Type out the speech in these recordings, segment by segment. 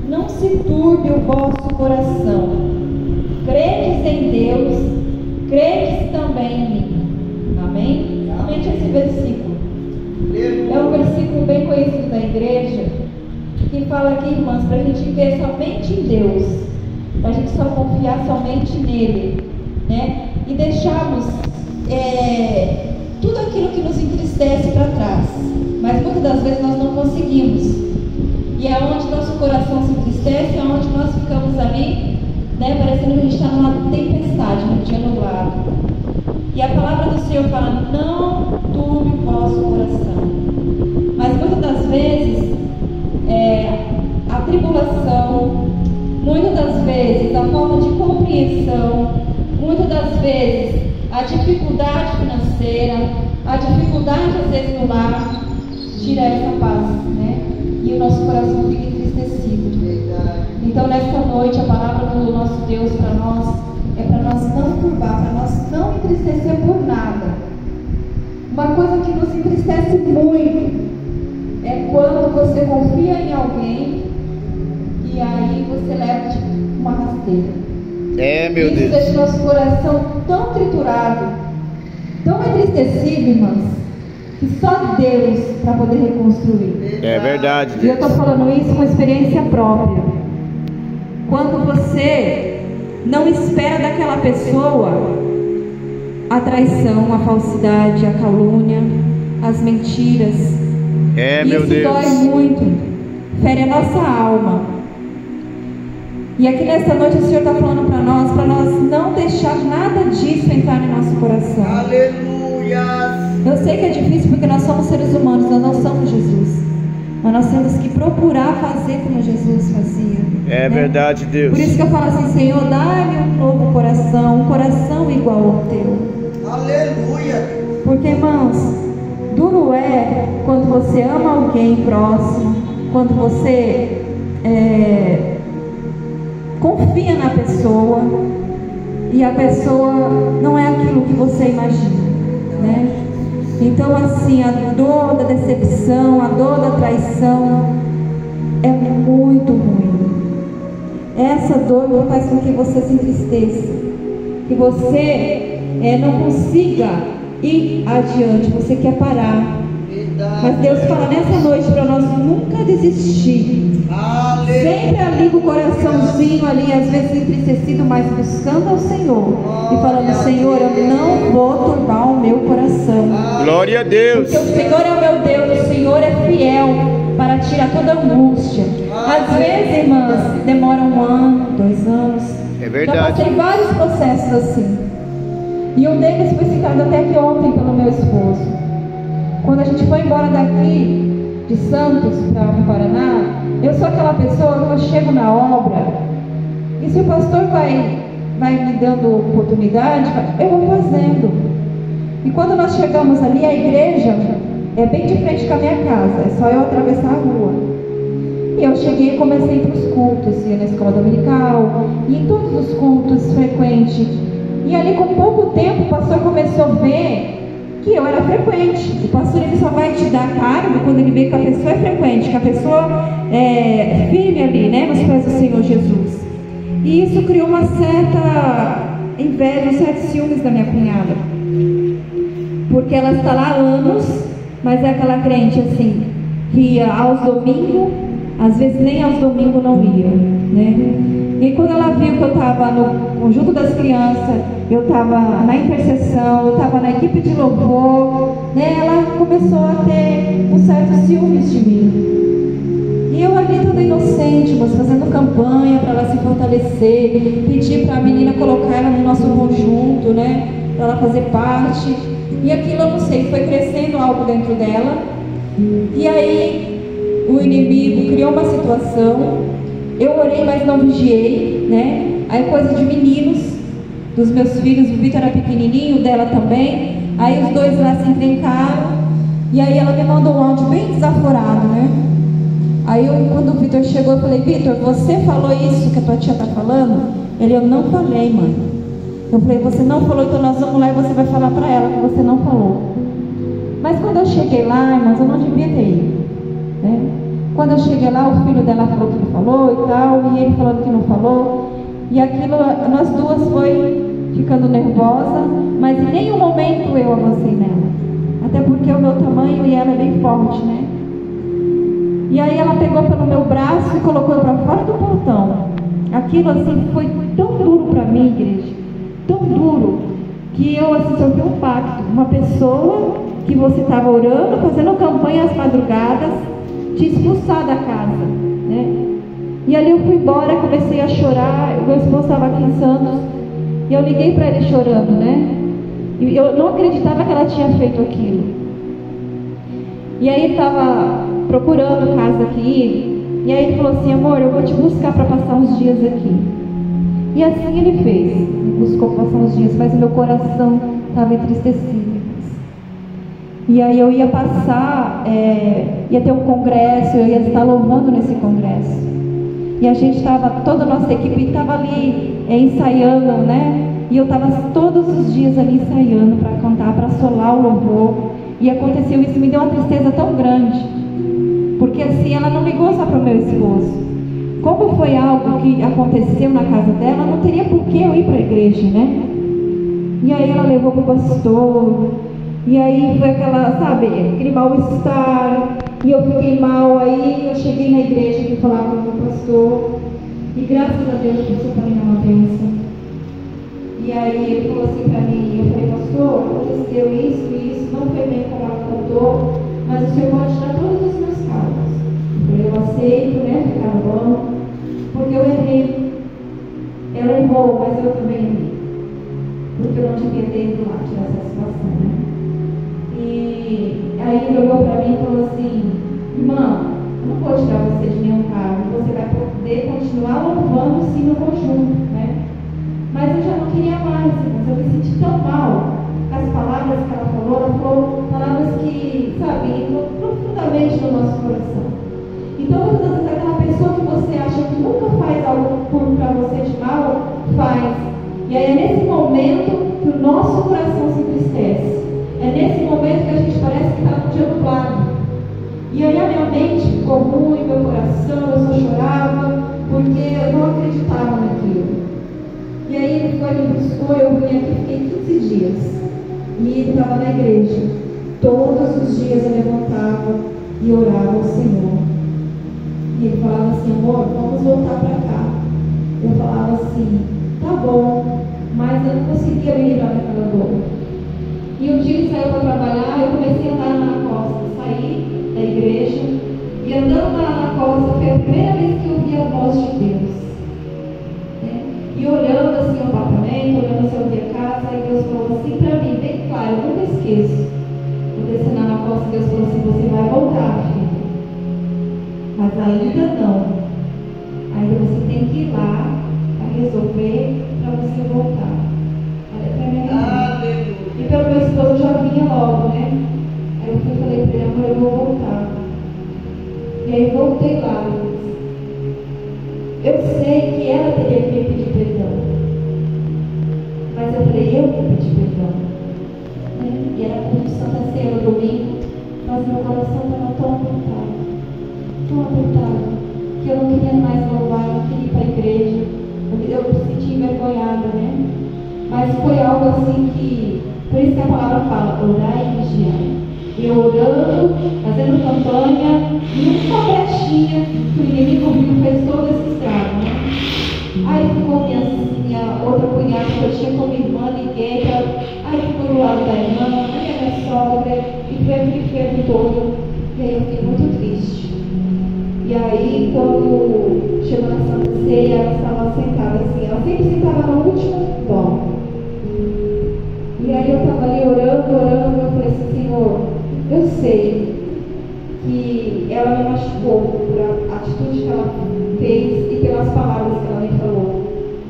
Não se turbe o vosso coração. Credes em Deus, credes também em mim. Amém? Somente esse versículo. É um versículo bem conhecido da igreja, que fala aqui, irmãs, para a gente ver somente em Deus, para a gente só confiar somente nele, né? E deixarmos tudo aquilo que nos entristece para trás. Mas muitas das vezes nós não conseguimos. E é onde nosso coração se entristece, é onde nós ficamos ali, né, parecendo que a gente está numa tempestade, num dia nublado. E a palavra do Senhor fala: não turbe o vosso coração. Mas muitas das vezes, a tribulação, muitas das vezes a falta de compreensão, muitas das vezes a dificuldade financeira, a dificuldade às vezes no lar, tira essa paz, né? E o nosso coração fica entristecido. Então, nesta noite, a palavra do nosso Deus para nós é para nós não turbar, para nós não entristecer por nada. Uma coisa que nos entristece muito é quando você confia em alguém e aí você leva tipo uma rasteira. Meu Deus. Isso deixa o nosso coração tão triturado, tão entristecido, irmãs, que só Deus para poder reconstruir. É verdade. E eu estou falando isso com experiência própria. Quando você não espera daquela pessoa a traição, a falsidade, a calúnia, as mentiras, meu Deus, dói muito, fere a nossa alma. E aqui nesta noite o Senhor está falando para nós não deixar nada disso entrar no nosso coração. Aleluia! Eu sei que é difícil porque nós somos seres humanos, nós não somos Jesus. Mas nós temos que procurar fazer como Jesus fazia. É verdade, Deus. Por isso que eu falo assim: Senhor, dá-me um novo coração, um coração igual ao teu. Aleluia! Porque, irmãos, duro é quando você ama alguém próximo, quando você confia na pessoa e a pessoa não é aquilo que você imagina, né? Então, assim, a dor da decepção, a dor da traição é muito ruim. Essa dor faz com que você se entristeça, que você não consiga ir adiante, você quer parar. Mas Deus fala nessa noite para nós nunca desistir. Sempre ali com o coraçãozinho ali, às vezes entristecido, mas buscando ao Senhor e falando: Senhor, eu não vou turbar o meu coração. Glória a Deus. Porque o Senhor é o meu Deus, o Senhor é fiel para tirar toda angústia. Às vezes, irmãs, demora 1 ano, 2 anos. É verdade. Já passei vários processos assim. E um deles foi citado até aqui ontem pelo meu esposo. Quando a gente foi embora daqui de Santos para o Paraná, eu sou aquela pessoa que eu chego na obra e se o pastor vai me dando oportunidade, eu vou fazendo. E quando nós chegamos ali, a igreja é bem de frente com a minha casa, é só eu atravessar a rua. E eu cheguei e comecei para os cultos, ia na escola dominical, e em todos os cultos frequente. E ali com pouco tempo o pastor começou a ver que eu era frequente. O pastor ele só vai te dar cargo quando ele vê que a pessoa é frequente, que a pessoa é firme ali, né, nos pés do Senhor Jesus. E isso criou uma certa inveja, um certo ciúmes da minha cunhada, porque ela está lá há anos, mas é aquela crente assim, que ia aos domingos, às vezes nem aos domingos não ia, né? E quando ela viu que eu estava no conjunto das crianças, eu estava na intercessão, eu estava na equipe de louvor, né, ela começou a ter um certo ciúmes de mim. E eu ali toda inocente, mas fazendo campanha para ela se fortalecer, pedi para a menina colocar ela no nosso conjunto, né, para ela fazer parte. E aquilo, eu não sei, foi crescendo algo dentro dela. E aí o inimigo criou uma situação. Eu orei, mas não vigiei, né? Aí coisa de meninos, dos meus filhos, o Vitor era pequenininho, dela também. Aí os dois lá se encrencaram. E aí ela me mandou um áudio bem desaforado, né? Aí quando o Vitor chegou, eu falei: Vitor, você falou isso que a tua tia tá falando? Ele: eu não falei, mãe. Eu falei: você não falou, então nós vamos lá e você vai falar para ela que você não falou. Mas quando eu cheguei lá, irmãs, eu não devia ter ido. quando eu cheguei lá, o filho dela falou que não falou e tal, e ele falando que não falou. E aquilo, nós duas foi ficando nervosa, mas em nenhum momento eu avancei nela. Até porque o meu tamanho e ela é bem forte, né? E aí ela pegou pelo meu braço e colocou para fora do portão. Aquilo assim foi tão duro para mim, igreja, tão duro, que eu assim sofri um pacto. Uma pessoa que você estava orando, fazendo campanha às madrugadas, te expulsar da casa, né? E ali eu fui embora, comecei a chorar. O meu esposo estava aqui em Santos e eu liguei para ele chorando, né? E eu não acreditava que ela tinha feito aquilo. E aí ele estava procurando casa aqui. E aí ele falou assim: amor, eu vou te buscar para passar uns dias aqui. E assim ele fez, me buscou para passar uns dias, mas o meu coração estava entristecido. E aí eu ia passar, ia ter um congresso, eu ia estar louvando nesse congresso. E a gente estava, toda a nossa equipe estava ali ensaiando, né? E eu estava todos os dias ali ensaiando para cantar, para solar o louvor. E aconteceu isso, me deu uma tristeza tão grande. Porque assim, ela não ligou só para o meu esposo. Como foi algo que aconteceu na casa dela, não teria por que eu ir para a igreja, né? E aí ela levou para o pastor. E aí foi aquela, sabe, aquele mal-estar. E eu fiquei mal. Aí eu cheguei na igreja e falava com o pastor. E graças a Deus, isso para mim é uma bênção. E aí ele falou assim para mim, eu falei: pastor, aconteceu isso, não foi bem como ela contou, mas o senhor pode tirar todos os meus cargos. Eu aceito, né, ficar bom, porque eu errei. Ela errou, mas eu também errei. Porque eu não devia ter ido lá tirar essa situação, né? E aí ele olhou para mim e falou assim: irmã, eu não vou tirar você de nenhum cargo, você vai poder continuar louvando sim no conjunto, né? Mas eu já não queria mais, mas eu me senti tão mal com as palavras que ela falou palavras que, sabe, entram profundamente no nosso coração. Então, muitas vezes, aquela pessoa que você acha que nunca faz algo para você de mal, faz. E aí é nesse momento que o nosso coração se entristece. É nesse momento que a gente parece que está no dia nublado. E aí a minha mente ficou ruim, meu coração, eu só chorava, porque eu não acreditava naquilo. E aí ele foi, me buscou, eu vim aqui, fiquei 15 dias. E ele estava na igreja. Todos os dias eu levantava e orava ao Senhor. E ele falava assim: amor, vamos voltar para cá. Eu falava assim: tá bom, mas eu não conseguia me livrar daquela dor. E um dia ele saiu para trabalhar, eu comecei a andar na costa. Saí da igreja e andando lá na costa foi a primeira vez que eu ouvi a voz de Deus. E olhando assim o apartamento, olhando assim a casa, e Deus falou assim para mim, bem claro, eu nunca esqueço. Eu descendo na costa, Deus falou assim: você vai voltar, filho. Mas ainda não. Ainda você tem que ir lá para resolver, para você voltar. Olha para mim. E pelo meu esposo já vinha logo, né? Aí eu falei para ele: amor, eu vou voltar. E aí voltei lá. Eu sei que ela teria que me pedir perdão, mas eu falei: eu que pedi perdão, né? E era culto de Santa Ceia no domingo, mas meu coração estava tão apertado, que eu não queria mais louvar, eu não queria ir para a igreja, eu me senti envergonhada, né? Mas foi algo assim que, por isso que a palavra fala: orar e vigiar. Eu orando, fazendo campanha, e uma brechinha que o inimigo viu, fez todo esse estrago, né? Aí ficou minha outra cunhada que eu tinha como irmã, liguei para. Aí ficou do lado da irmã, aí a minha sogra, e foi aquele fervo todo. E aí eu fiquei muito triste. E aí, quando chegou na Santa Ceia, ela estava sentada assim, ela sempre sentava no último bloco. E aí eu estava ali orando, eu falei assim: Senhor, eu sei que ela me machucou por a atitude que ela fez e pelas palavras que ela me falou,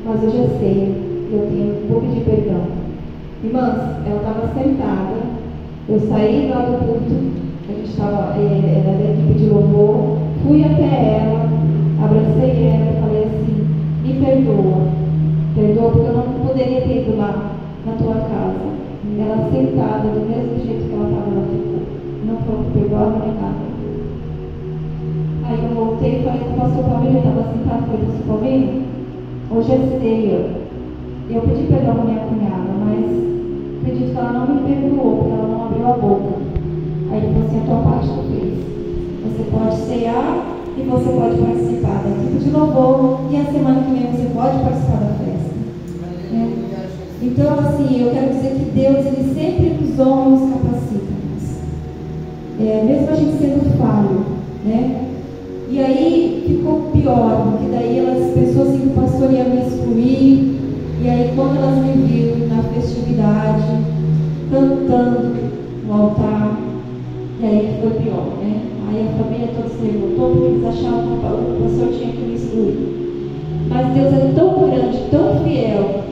mas eu já sei que eu vou pedir perdão. Irmãs, ela estava sentada, eu saí lá do culto, a gente estava era da equipe de louvor, fui até ela, abracei ela e falei assim: me perdoa porque eu não poderia ter ido lá na tua casa. Ela sentada do mesmo jeito que ela estava, ela ficou. Não falou que perdoava nem nada. Aí eu falei com o pastor Paulinho, ele estava sentado, falei, pastor Paulinho, hoje é ceia. Eu pedi perdão para minha cunhada, mas acredito que ela não me perdoou, porque ela não abriu a boca. Aí ele falou assim, a tua parte tu fez. Você pode cear e você pode participar da equipe de louvor, e a semana que vem você pode participar da festa. Né? Então, assim, eu quero dizer que Deus, Ele sempre nos honra e nos capacita. Mesmo a gente sendo falho, né? E aí ficou pior, porque daí as pessoas assim, que o pastor ia me excluir, e aí quando elas me viram na festividade, cantando no altar, e aí foi pior, né? Aí a família toda se levantou porque eles achavam que o pastor tinha que me excluir. Mas Deus é tão grande, tão fiel,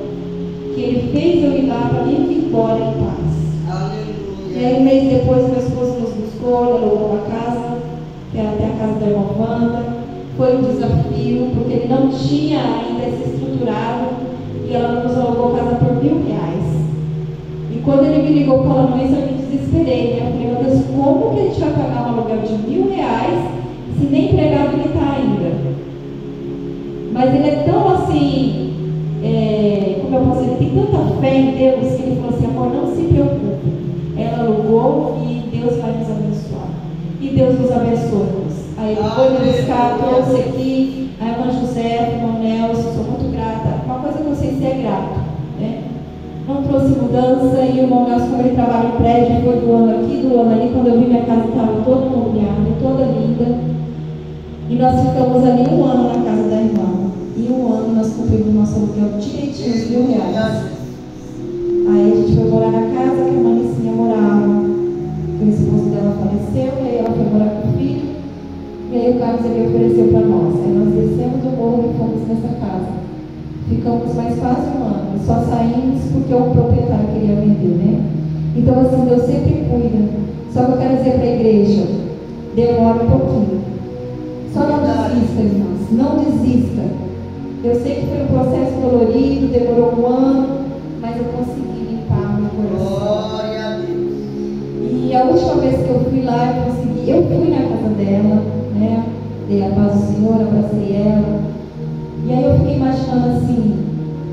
que Ele fez eu ir lá para mim ir embora em paz. Aleluia. E aí um mês depois meu esposo nos buscou, ele alugou uma casa, que era até a casa da irmã Wanda. Foi um desafio, porque ele não tinha ainda se estruturado, e ela nos alugou a casa por R$1.000. E quando ele me ligou falando isso, eu me desesperei, né? Eu falei, meu Deus, como que a gente vai pagar um aluguel de R$1.000 se nem empregado ele está ainda? Mas ele é tão assim, como eu posso dizer, ele tem tanta fé em Deus, que ele falou assim, amor, não se preocupe. Ela alugou e Deus vai nos abençoar. E Deus nos abençoa. Aí ele foi me buscar, trouxe aqui a irmã José, o irmão Nelson, sou muito grata. Uma coisa que eu sei ser grato, né? Não trouxe mudança, e o irmão Nelson, como ele trabalha em prédio, foi doando aqui, doando ali. Quando eu vi, minha casa estava toda mobiliada, toda linda. E nós ficamos ali 1 ano na casa da irmã. E 1 ano nós cumprimos nosso aluguel direitinho, os R$1.000. Aí a gente foi morar na casa que a Manicinha morava. O esposo dela faleceu, e aí ela foi morar com o filho. E aí o Carlos ele ofereceu para nós. Aí nós descemos o morro e fomos nessa casa. Ficamos mais quase 1 ano. E só saímos porque o proprietário queria vender, né? Então assim, Deus sempre cuida. Só que eu quero dizer para a igreja, demora um pouquinho. Só não desista, irmãos. Não desista. Eu sei que foi um processo dolorido, demorou 1 ano, mas eu consegui limpar meu coração. Glória a Deus. E a última vez que eu fui lá, eu fui na casa dela, né? Dei a paz do Senhor, abracei ela. E aí eu fiquei imaginando assim,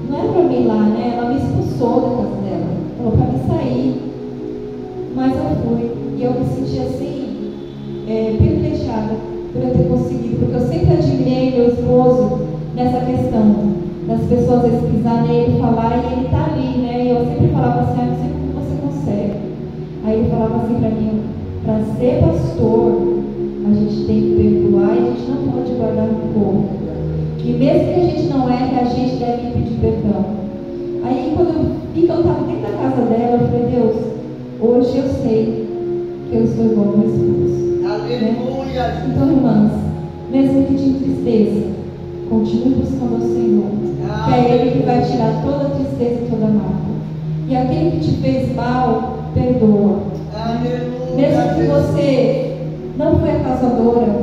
não era para mim ir lá, né? Ela me expulsou da casa dela, falou para mim sair. Mas eu fui. E eu me senti assim, privilegiada por eu ter conseguido, porque eu sempre admirei meu esposo nessa questão das pessoas pisar nele, falar, e ele tá ali, né? E eu sempre falava assim, não sei como você consegue. Aí ele falava assim para mim, para ser pastor, a gente tem que perdoar e a gente não pode guardar rancor. E mesmo que a gente não erre, a gente deve pedir perdão. Aí quando eu vi que eu estava dentro da casa dela, eu falei, Deus, hoje eu sei que eu sou igual ao meu esposo. Aleluia. Né? Então, irmãs, mesmo que te entristeça, continue buscando o Senhor, que é Ele que vai tirar toda a tristeza e toda a mágoa. E aquele que te fez mal, perdoa. Aleluia. Mesmo que você não foi a causadora,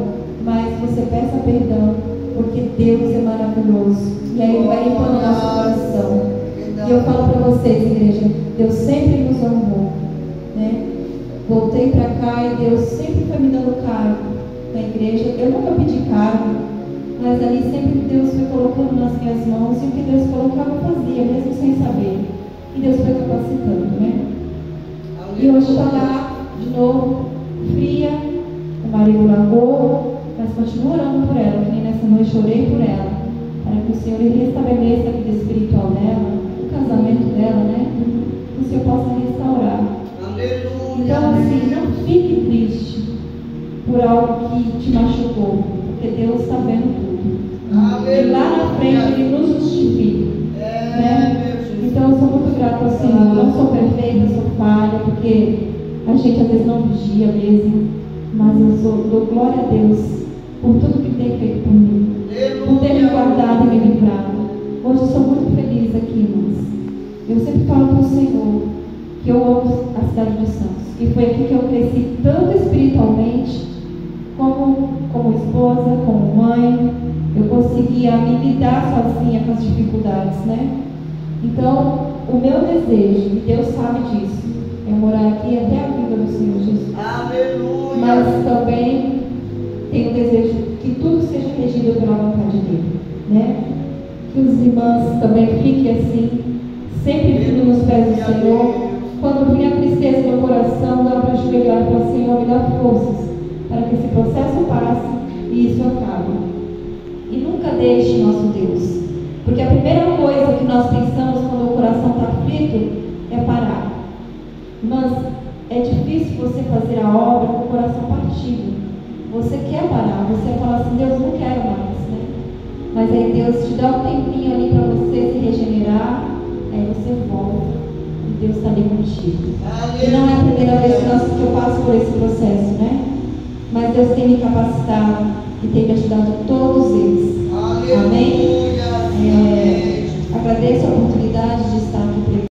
mas você peça perdão, porque Deus é maravilhoso. E aí Ele vai limpando o nosso coração. E eu falo para vocês, igreja, Deus sempre nos honrou, né? Voltei para cá e Deus sempre foi me dando cargo na igreja. Eu nunca pedi cargo, mas ali sempre Deus foi colocando nas minhas mãos, e o que Deus colocava eu fazia, mesmo sem saber. E Deus foi capacitando, né? E hoje está lá, de novo, fria, o marido largou, mas continuo orando por ela, que nem nessa noite orei por ela, para que o Senhor restabeleça a vida espiritual dela, o casamento dela, né? Que o Senhor possa restaurar. Aleluia. Então, assim, não fique triste por algo que te machucou, porque Deus está vendo tudo. Aleluia. E lá na frente Ele nos justifica. Né? Então, eu sou muito grata ao Senhor. Não sou perfeita, sou falha, porque a gente às vezes não vigia mesmo. Mas eu dou glória a Deus por tudo que tem feito por mim, por ter me guardado e me livrado. Hoje eu sou muito feliz aqui, irmãos. Eu sempre falo para o Senhor que eu amo a cidade de Santos. E foi aqui que eu cresci tanto espiritualmente, como esposa, como mãe. Eu conseguia me lidar sozinha com as dificuldades, né? Então, o meu desejo, e Deus sabe disso, é morar aqui até a vinda do Senhor Jesus. Aleluia. Mas também tenho o desejo que tudo seja dele, né? Que os irmãos também fiquem assim, sempre firmes nos pés do Senhor. Quando vinha a tristeza no coração, dá para ajoelhar e falar: Senhor, me dá forças para que esse processo passe e isso acabe. E nunca deixe nosso Deus, porque a primeira coisa que nós pensamos quando o coração está aflito é parar. Mas é difícil você fazer a obra com o coração partido. Você quer parar, você fala assim: Deus, não quero mais, né? Mas aí Deus te dá um tempinho ali para você se regenerar, aí você volta e Deus está ali contigo. E não é a primeira vez que eu passo por esse processo, né? Mas Deus tem me capacitado e tem me ajudado todos eles. Amém? Agradeço a oportunidade de estar aqui